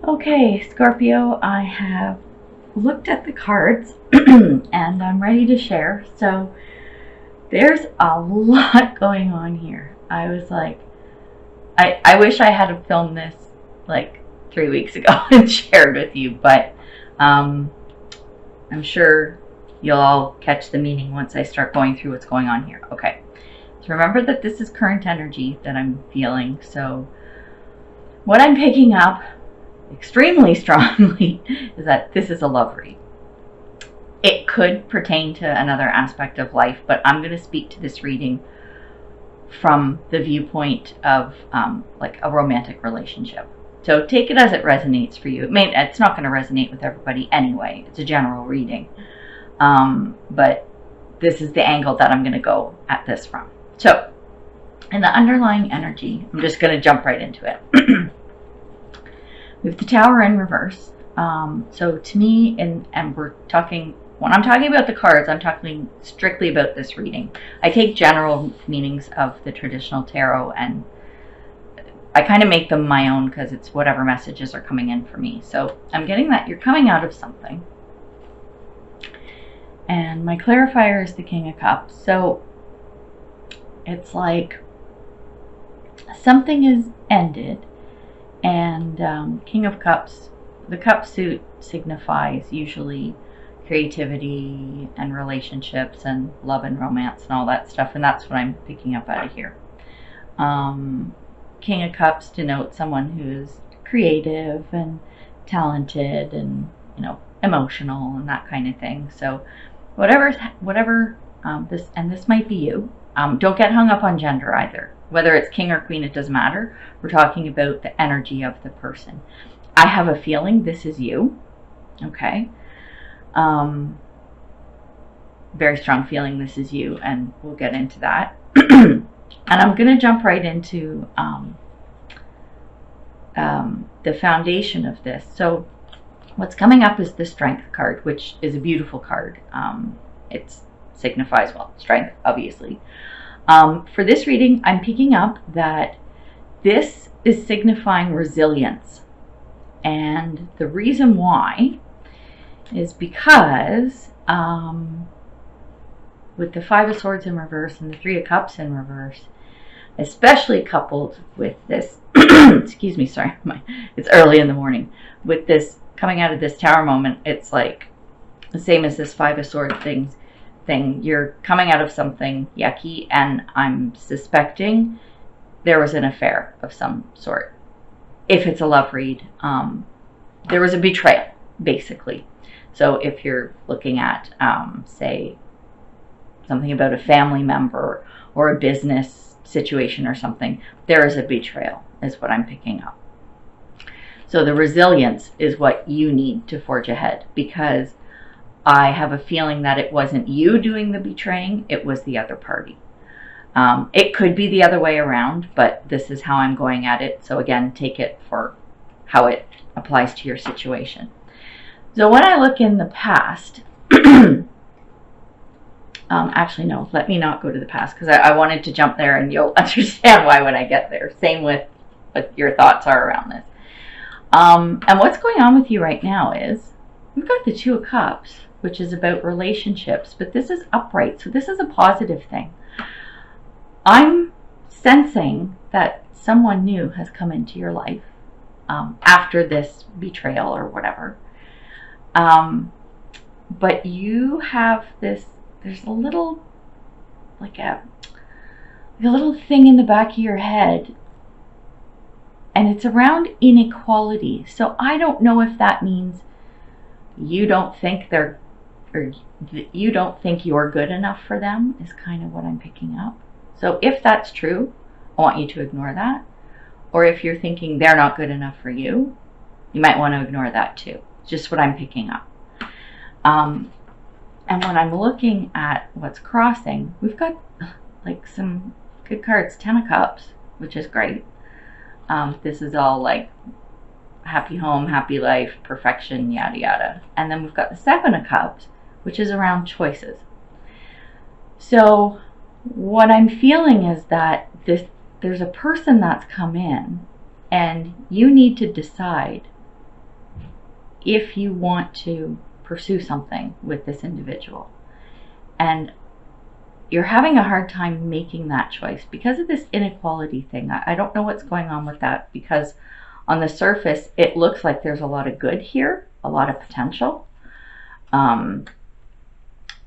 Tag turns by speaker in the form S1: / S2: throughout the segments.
S1: Okay, Scorpio, I have looked at the cards and I'm ready to share. So there's a lot going on here. I was like, I wish I had filmed this like 3 weeks ago and shared with you, but I'm sure you'll all catch the meaning once I start going through what's going on here. Okay, so remember that this is current energy that I'm feeling. So what I'm picking up extremely strongly is that this is a love read. It could pertain to another aspect of life, but I'm going to speak to this reading from the viewpoint of like a romantic relationship. So take it as it resonates for you. It's not going to resonate with everybody anyway. It's a general reading. But this is the angle that I'm going to go at this from. So in the underlying energy, I'm just going to jump right into it. We have the Tower in reverse. So to me, and we're talking, when I'm talking about the cards, I'm talking strictly about this reading. I take general meanings of the traditional tarot and I kind of make them my own because it's whatever messages are coming in for me. So I'm getting that you're coming out of something. And my clarifier is the King of Cups. So it's like something is ended. And King of Cups, the cup suit signifies usually creativity and relationships and love and romance and all that stuff. And that's what I'm picking up out of here. King of Cups denotes someone who's creative and talented and, you know, emotional and that kind of thing. So whatever this might be you. Don't get hung up on gender either. Whether it's king or queen, it doesn't matter. We're talking about the energy of the person. I have a feeling this is you. Okay. Very strong feeling this is you, and we'll get into that. And I'm going to jump right into the foundation of this. So what's coming up is the Strength card, which is a beautiful card. It signifies, well, strength, obviously. For this reading, I'm picking up that this is signifying resilience. And the reason why is because with the Five of Swords in reverse and the Three of Cups in reverse, especially coupled with this, excuse me, sorry, it's early in the morning, with this coming out of this Tower moment, it's like the same as this Five of Swords thing. You're coming out of something yucky, and I'm suspecting there was an affair of some sort. If it's a love read, there was a betrayal, basically. So if you're looking at, say, something about a family member or a business situation or something, there is a betrayal, is what I'm picking up. So the resilience is what you need to forge ahead, because I have a feeling that it wasn't you doing the betraying, it was the other party. It could be the other way around, but this is how I'm going at it. So again, take it for how it applies to your situation. So when I look in the past, actually no, let me not go to the past, because I wanted to jump there and you'll understand why when I get there. Same with what your thoughts are around this. And what's going on with you right now is we've got the Two of Cups, which is about relationships, but this is upright, so this is a positive thing. I'm sensing that someone new has come into your life after this betrayal or whatever. But you have this, there's a little, like a little thing in the back of your head, and it's around inequality. So I don't know if that means you don't think you don't think you're good enough for them, is kind of what I'm picking up. So if that's true, I want you to ignore that. Or if you're thinking they're not good enough for you, you might want to ignore that too. It's just what I'm picking up. And when I'm looking at what's crossing, we've got like some good cards. 10 of Cups, which is great. This is all like happy home, happy life, perfection, yada yada. And then we've got the 7 of Cups, which is around choices. So what I'm feeling is that there's a person that's come in, and you need to decide if you want to pursue something with this individual and you're having a hard time making that choice because of this inequality thing. I don't know what's going on with that, because on the surface it looks like there's a lot of good here, a lot of potential.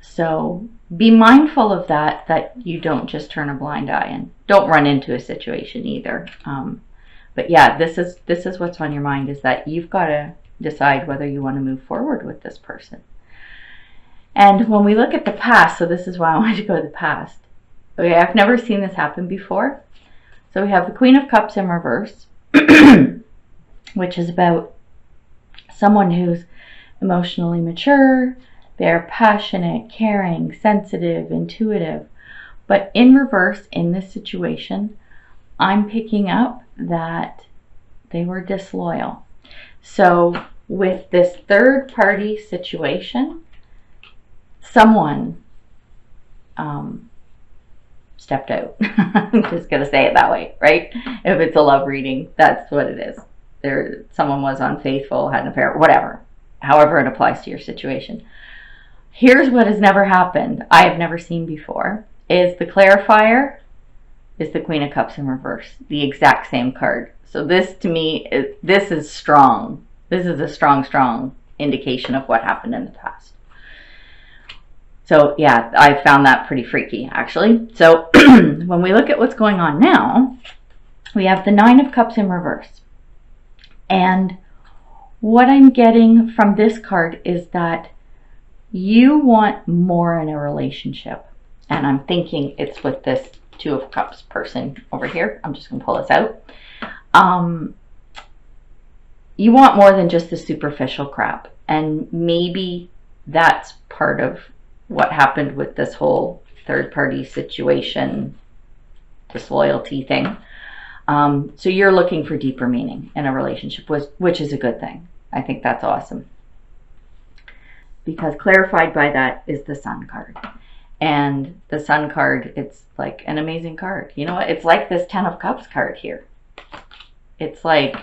S1: So be mindful of that you don't just turn a blind eye, and don't run into a situation either. But yeah, this is what's on your mind, is that you've got to decide whether you want to move forward with this person. And when we look at the past, so this is why I wanted to go to the past. Okay, I've never seen this happen before. So we have the Queen of Cups in reverse, which is about someone who's emotionally mature, they're passionate, caring, sensitive, intuitive. But in reverse, in this situation, I'm picking up that they were disloyal. So with this third party situation, someone stepped out. I'm just going to say it that way, right? If it's a love reading, that's what it is. Someone was unfaithful, had an affair, whatever. However it applies to your situation. Here's what has never happened, I have never seen before, is the clarifier is the Queen of Cups in reverse. The exact same card. So this, to me, this is strong. This is a strong, strong indication of what happened in the past. So yeah, I found that pretty freaky, actually. So when we look at what's going on now, we have the Nine of Cups in reverse. And what I'm getting from this card is that you want more in a relationship. And I'm thinking it's with this Two of Cups person over here. I'm just going to pull this out. You want more than just the superficial crap. And maybe that's part of what happened with this whole third party situation, disloyalty thing. So you're looking for deeper meaning in a relationship, which is a good thing. I think that's awesome. Because clarified by that is the Sun card. And the Sun card, it's like an amazing card. You know what? It's like this Ten of Cups card here. It's like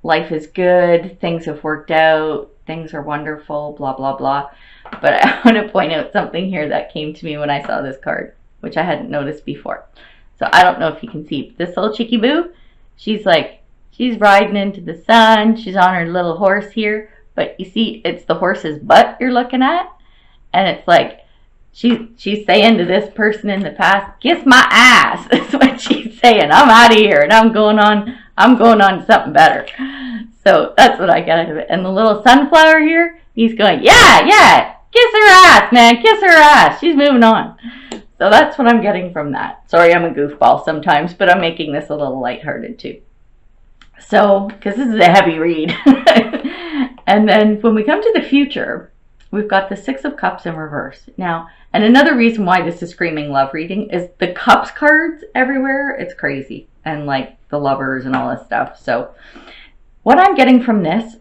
S1: life is good, things have worked out, things are wonderful, blah, blah, blah. But I want to point out something here that came to me when I saw this card, which I hadn't noticed before. So I don't know if you can see this little chickie boo. She's riding into the sun. She's on her little horse here. But you see, it's the horse's butt you're looking at. And it's like, she's saying to this person in the past, kiss my ass. That's what she's saying. I'm out of here and I'm going on to something better. So that's what I get out of it. And the little sunflower here, he's going, yeah, kiss her ass, man, kiss her ass. She's moving on. So that's what I'm getting from that. Sorry, I'm a goofball sometimes, but I'm making this a little lighthearted too. So, because this is a heavy read. And then when we come to the future, we've got the Six of Cups in reverse. Now, and another reason why this is screaming love reading is the Cups cards everywhere. It's crazy. And like the lovers and all this stuff. So what I'm getting from this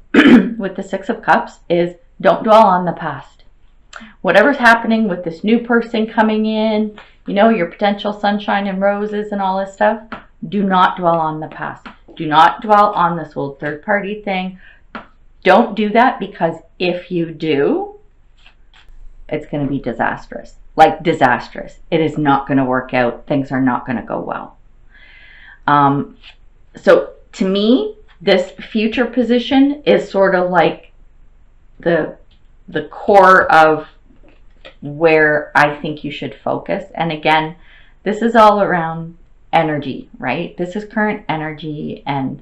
S1: with the Six of Cups is don't dwell on the past. Whatever's happening with this new person coming in, you know, your potential sunshine and roses and all this stuff, do not dwell on the past. Do not dwell on this whole third party thing. Don't do that, because if you do, it's going to be disastrous. Like disastrous. It is not going to work out. Things are not going to go well. So to me, this future position is sort of like the core of where I think you should focus. And again, this is all around energy, right? This is current energy, and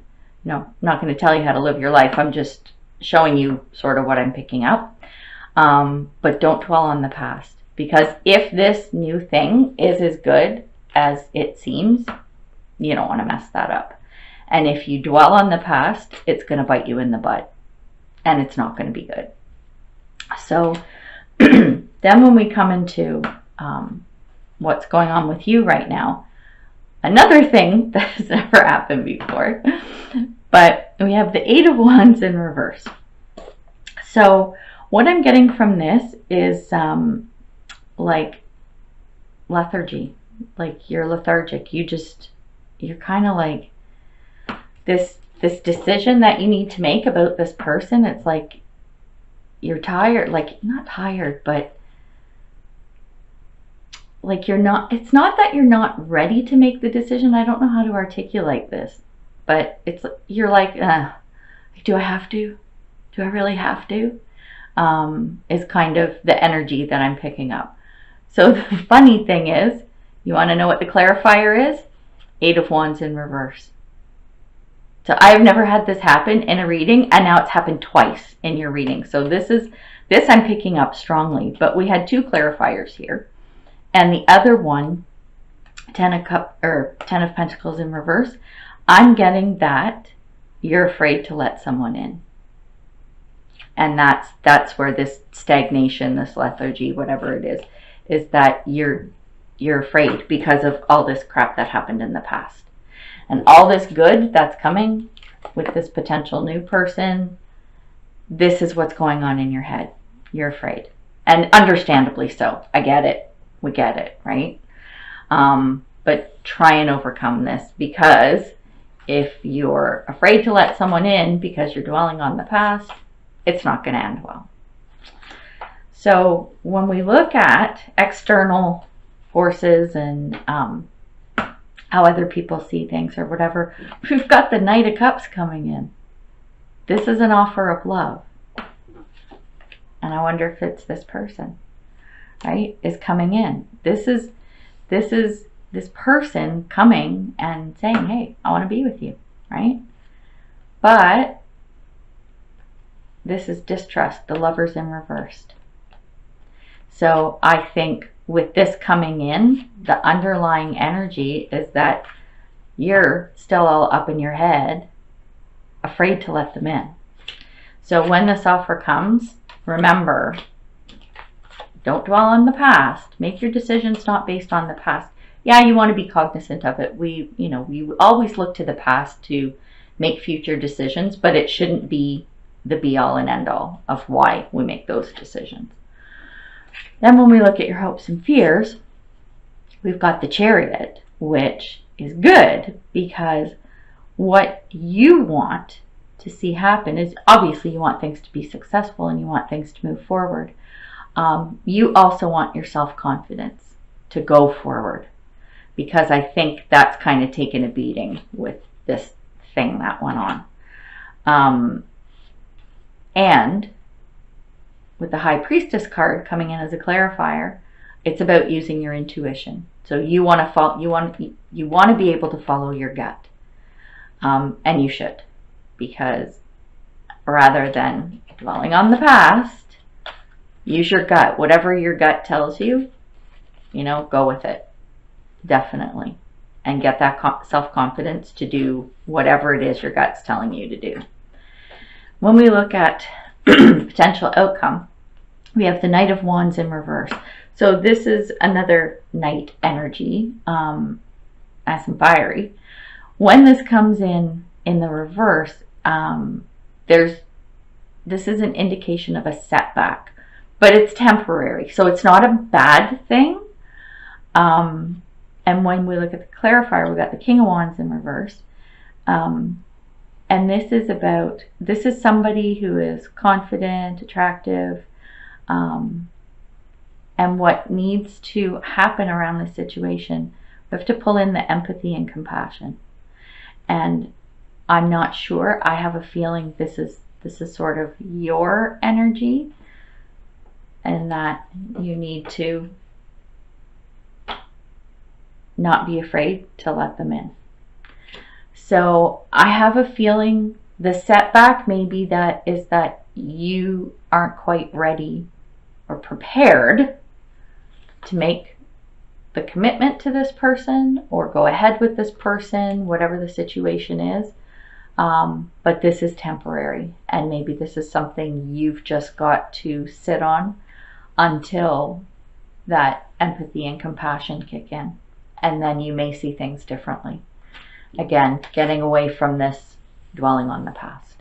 S1: I'm not going to tell you how to live your life. I'm just showing you sort of what I'm picking up. But don't dwell on the past, because if this new thing is as good as it seems, you don't want to mess that up. And if you dwell on the past, it's going to bite you in the butt, and it's not going to be good. So then when we come into what's going on with you right now, another thing that has never happened before, but we have the Eight of Wands in reverse. So what I'm getting from this is like lethargy. Like you're lethargic. You're kind of like this this decision that you need to make about this person. It's like you're tired, like not tired, but like you're not, it's not that you're not ready to make the decision. I don't know how to articulate this, but it's, you're like, do I have to? Do I really have to? Is kind of the energy that I'm picking up. So the funny thing is, you want to know what the clarifier is? 8 of Wands in reverse. So I've never had this happen in a reading, and now it's happened twice in your reading. So this I'm picking up strongly, but we had 2 clarifiers here. And the other one, 10 of Pentacles in reverse, I'm getting that you're afraid to let someone in. And that's where this stagnation, this lethargy, whatever it is that you're afraid because of all this crap that happened in the past. And all this good that's coming with this potential new person, this is what's going on in your head. You're afraid. And understandably so. I get it. We get it, right? But try and overcome this, because if you're afraid to let someone in because you're dwelling on the past, it's not going to end well. So when we look at external forces and how other people see things or whatever, we've got the Knight of Cups coming in. This is an offer of love. And I wonder if it's this person, right, is coming in. This is this person coming and saying, hey, I want to be with you, right? But this is distrust. The Lover's in reversed. So I think with this coming in, the underlying energy is that you're still all up in your head, afraid to let them in. So when this offer comes, remember, don't dwell on the past. Make your decisions not based on the past. Yeah, you want to be cognizant of it. We always look to the past to make future decisions, but it shouldn't be the be-all and end-all of why we make those decisions. Then when we look at your hopes and fears, we've got the Chariot, which is good because what you want to see happen is, obviously you want things to be successful and you want things to move forward. You also want your self-confidence to go forward, because I think that's kind of taken a beating with this thing that went on. And with the High Priestess card coming in as a clarifier, it's about using your intuition. So you want to be able to follow your gut, and you should, because rather than dwelling on the past, use your gut. Whatever your gut tells you, go with it, definitely, and get that self-confidence to do whatever it is your gut's telling you to do. When we look at potential outcome, we have the Knight of Wands in reverse. So this is another Knight energy, nice and fiery. When this comes in the reverse, this is an indication of a setback, but it's temporary, so it's not a bad thing. And when we look at the clarifier, we've got the King of Wands in reverse. And this is somebody who is confident, attractive, and what needs to happen around this situation, we have to pull in the empathy and compassion. And I'm not sure, I have a feeling this is sort of your energy, and that you need to not be afraid to let them in. So I have a feeling the setback maybe that you aren't quite ready or prepared to make the commitment to this person or go ahead with this person, whatever the situation is. But this is temporary, and maybe this is something you've just got to sit on until that empathy and compassion kick in, and then you may see things differently. Again, getting away from this dwelling on the past.